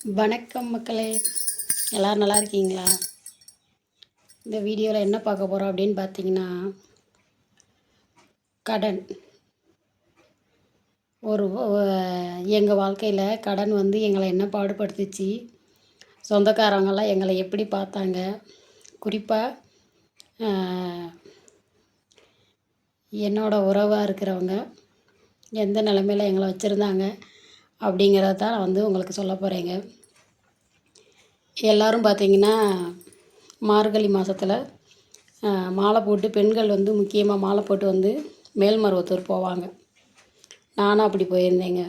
வணக்கம் மக்களே, எல்லோரும் நல்லா இருக்கீங்களா? இந்த வீடியோவில் என்ன பார்க்க போகிறோம் அப்படின்னு பார்த்தீங்கன்னா, கடன். எங்கள் வாழ்க்கையில் கடன் வந்து எங்களை என்ன பாடுபடுத்துச்சு, சொந்தக்காரவங்கெல்லாம் எங்களை எப்படி பார்த்தாங்க, குறிப்பாக என்னோட உறவாக இருக்கிறவங்க எந்த நிலமையில் எங்களை வச்சுருந்தாங்க அப்படிங்கிறத தான் நான் வந்து உங்களுக்கு சொல்ல போகிறேங்க. எல்லோரும் பார்த்திங்கன்னா மார்கழி மாதத்தில் மாலை போட்டு பெண்கள் வந்து முக்கியமாக மாலை போட்டு வந்து மேல்மருவத்தூர் போவாங்க. நானும் அப்படி போயிருந்தேங்க.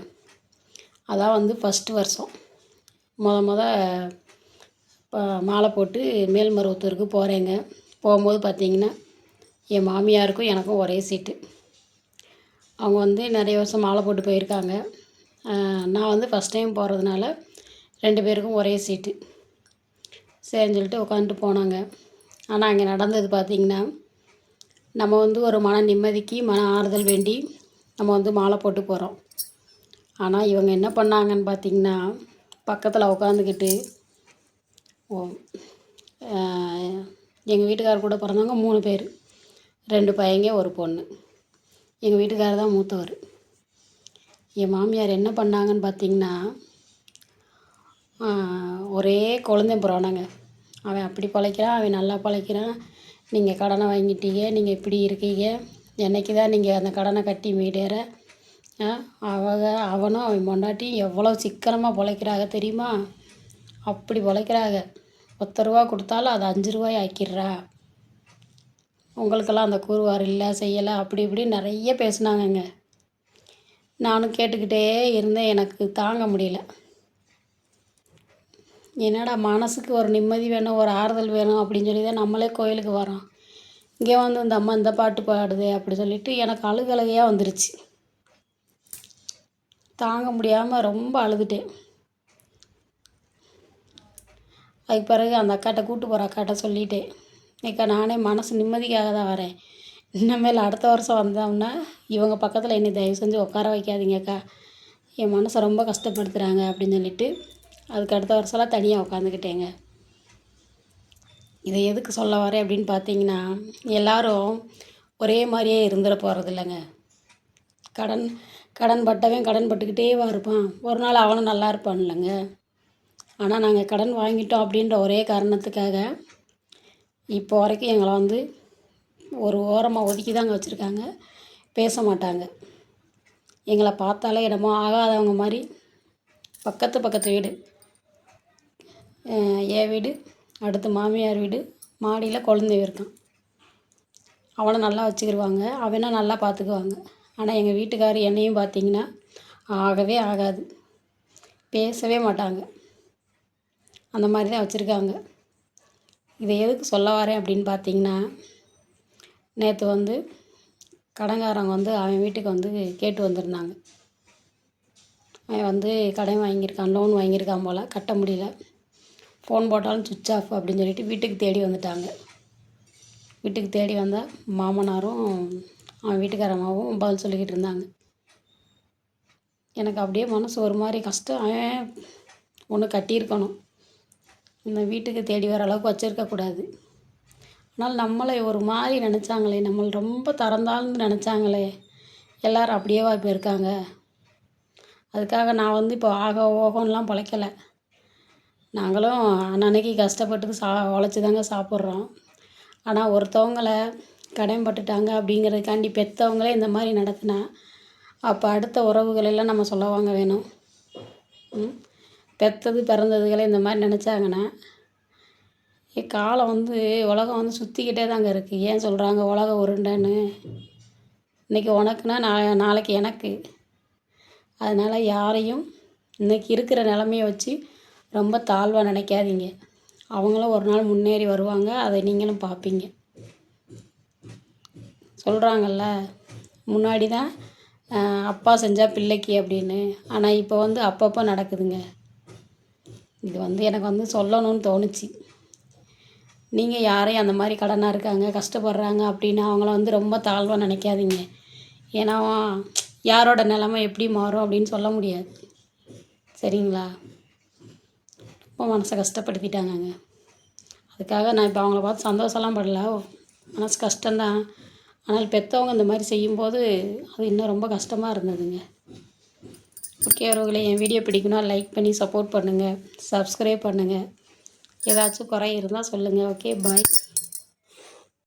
அதான் வந்து ஃபஸ்ட்டு வருஷம் இப்போ மாலை போட்டு மேல்மருவத்தூருக்கு போகிறேங்க. போகும்போது பார்த்திங்கன்னா என் மாமியாருக்கும் எனக்கும் ஒரே சீட்டு. அவங்க வந்து நிறைய வருஷம் மாலை போட்டு போயிருக்காங்க. நான் வந்து ஃபஸ்ட் டைம் போகிறதுனால 2 பேருக்கும் ஒரே சீட்டு. சரின்னு சொல்லிட்டு உட்காந்துட்டு போனாங்க. ஆனால் அங்கே நடந்தது பார்த்திங்கன்னா, நம்ம வந்து ஒரு மன நிம்மதிக்கு மன ஆறுதல் வேண்டி நம்ம வந்து மாலை போட்டு போகிறோம். ஆனால் இவங்க என்ன பண்ணாங்கன்னு பார்த்திங்கன்னா, பக்கத்தில் உட்காந்துக்கிட்டு எங்கள் வீட்டுக்காரர் கூட பிறந்தவங்க 3 பேர், 2 பையங்க 1 பொண்ணு. எங்கள் வீட்டுக்காரர் தான் மூத்தவர். என் மாமியார் என்ன பண்ணாங்கன்னு பார்த்திங்கன்னா, ஒரே குழந்தை புராணங்க. அவன் அப்படி பிழைக்கிறான், அவன் நல்லா பிழைக்கிறான், நீங்கள் கடனை வாங்கிட்டீங்க, நீங்கள் இப்படி இருக்கீங்க, என்றைக்கு தான் நீங்கள் அந்த கடனை கட்டி மீடேற, அவனும் அவன் பொண்டாட்டியும் எவ்வளோ சிக்கனமாக பிழைக்கிறாங்க தெரியுமா? அப்படி பிழைக்கிறாங்க. 10 ரூபா கொடுத்தாலும் அதை 5 ரூபாய் ஆக்கிடுறா. உங்களுக்கெல்லாம் அந்த கூறுவார் இல்லை, செய்யலை, அப்படி இப்படி நிறைய பேசுனாங்கங்க. நானும் கேட்டுக்கிட்டே இருந்தேன். எனக்கு தாங்க முடியல. என்னடா மனசுக்கு ஒரு நிம்மதி வேணும், ஒரு ஆறுதல் வேணும் அப்படின்னு சொல்லி தான் நம்மளே கோயிலுக்கு வரோம். இங்கே வந்து இந்த அம்மா இந்த பாட்டு பாடுது அப்படி சொல்லிவிட்டு எனக்கு அழுகலையாக வந்துருச்சு. தாங்க முடியாமல் ரொம்ப அழுதுட்டேன். அதுக்கு பிறகு அந்த அக்காட்ட கூப்பிட்டு போகிற அக்காட்ட சொல்லிட்டேன், ஏக்கா நானே மனசு நிம்மதிக்காக தான் வரேன். இனிமேல் அடுத்த வருஷம் வந்தோம்னா இவங்க பக்கத்தில் என்னை தயவு செஞ்சு உட்கார வைக்காதீங்கக்கா, என் மனசை ரொம்ப கஷ்டப்படுத்துகிறாங்க அப்படின்னு சொல்லிவிட்டு அதுக்கு அடுத்த வருஷம்லாம் தனியாக உட்காந்துக்கிட்டேங்க. இதை எதுக்கு சொல்ல வரேன் அப்படின்னு பார்த்தீங்கன்னா, எல்லோரும் ஒரே மாதிரியே இருந்துட போகிறது இல்லைங்க. கடன் பட்டவன் கடன் பட்டுக்கிட்டே இருப்பான். ஒரு நாள் அவனும் நல்லா இருப்பான் இல்லைங்க. ஆனால் நாங்கள் கடன் வாங்கிட்டோம் அப்படின்ற ஒரே காரணத்துக்காக இப்போ வரைக்கும் எங்களை வந்து ஒரு ஓரமாக ஒதுக்கி தாங்க வச்சுருக்காங்க. பேச மாட்டாங்க. எங்களை பார்த்தாலே என்னமோ ஆகாதவங்க மாதிரி. பக்கத்து வீடு, என் வீடு, அடுத்து மாமியார் வீடு, மாடியில் குழந்தை இருக்கான். அவனை நல்லா வச்சுக்கிடுவாங்க, அவனை நல்லா பார்த்துக்குவாங்க. ஆனால் எங்கள் வீட்டுக்காரர் என்னையும் பார்த்திங்கன்னா ஆகவே ஆகாது, பேசவே மாட்டாங்க. அந்த மாதிரி தான் வச்சுருக்காங்க. இதை எதுக்கு சொல்ல வரேன் அப்படின்னு பார்த்திங்கன்னா, நேற்று வந்து கடன்காரங்க வந்து அவன் வீட்டுக்கு வந்து கேட்டு வந்திருந்தாங்க. அவன் வந்து கடன் வாங்கியிருக்கான், லோன் வாங்கியிருக்கான் போல், கட்ட முடியல. ஃபோன் போட்டாலும் சுவிட்ச் ஆஃப் அப்படின்னு சொல்லிட்டு வீட்டுக்கு தேடி வந்துட்டாங்க. வீட்டுக்கு தேடி வந்தால் மாமனாரும் அவன் வீட்டுக்காரம்மாவும் பதில் சொல்லிக்கிட்டு இருந்தாங்க. எனக்கு அப்படியே மனசு ஒரு மாதிரி கஷ்டம். அவன் ஒன்று கட்டியிருக்கணும், இந்த வீட்டுக்கு தேடி வர அளவுக்கு வச்சுருக்கக்கூடாது. ஆனால் நம்மளை ஒரு மாதிரி நினச்சாங்களே, நம்மளை ரொம்ப தரந்தாழ்ந்து நினச்சாங்களே, எல்லோரும் அப்படியேவா இப்போ இருக்காங்க? அதுக்காக நான் வந்து இப்போ ஓகோன்னெலாம் பிழைக்கலை. நாங்களும் அன்னன்னைக்கு கஷ்டப்பட்டு உழைச்சி தாங்க சாப்பிட்றோம். ஆனால் ஒருத்தவங்கள கடன் பட்டுட்டாங்க அப்படிங்கிறதுக்காண்டி பெற்றவங்களே இந்த மாதிரி நடத்தினா அப்போ அடுத்த உறவுகளெல்லாம் நம்ம சொல்லவாங்க வேணும்? பெற்றது பிறந்ததுகளே இந்த மாதிரி நினச்சாங்கன்னா, காலம் வந்து உலகம் வந்து சுற்றிக்கிட்டே தாங்க இருக்குது. ஏன் சொல்கிறாங்க உலகம் உருண்டைன்னு? இன்றைக்கி உனக்குன்னா நாளைக்கு எனக்கு. அதனால் யாரையும் இன்றைக்கி இருக்கிற நிலமையை வச்சு ரொம்ப தாழ்வாக நினைக்காதீங்க. அவங்களும் ஒரு நாள் முன்னேறி வருவாங்க, அதை நீங்களும் பார்ப்பீங்க. சொல்கிறாங்கல்ல, முன்னாடி தான் அப்பா செஞ்சால் பிள்ளைக்கு அப்படின்னு. ஆனால் இப்போ வந்து அப்பப்போ நடக்குதுங்க. இது வந்து எனக்கு வந்து சொல்லணும்னு தோணுச்சு. நீங்கள் யாரையும் அந்த மாதிரி கடனாக இருக்காங்க, கஷ்டப்படுறாங்க அப்படின்னா அவங்கள வந்து ரொம்ப தாழ்வாக நினைக்காதீங்க. ஏன்னா யாரோட நிலமை எப்படி மாறும் அப்படின்னு சொல்ல முடியாது. சரிங்களா? ரொம்ப மனசை கஷ்டப்படுத்திட்டாங்கங்க. அதுக்காக நான் இப்போ அவங்கள பார்த்து சந்தோஷம்லாம் படல, மனசு கஷ்டம்தான். ஆனால் பெற்றவங்க இந்த மாதிரி செய்யும்போது அது இன்னும் ரொம்ப கஷ்டமாக இருந்ததுங்க. ஓகே உறவுகளே, என் வீடியோ பிடிக்குன்னா லைக் பண்ணி சப்போர்ட் பண்ணுங்கள், சப்ஸ்கிரைப் பண்ணுங்கள். ஏதாச்சும் குறை இருந்தால் சொல்லுங்கள். Okay bye.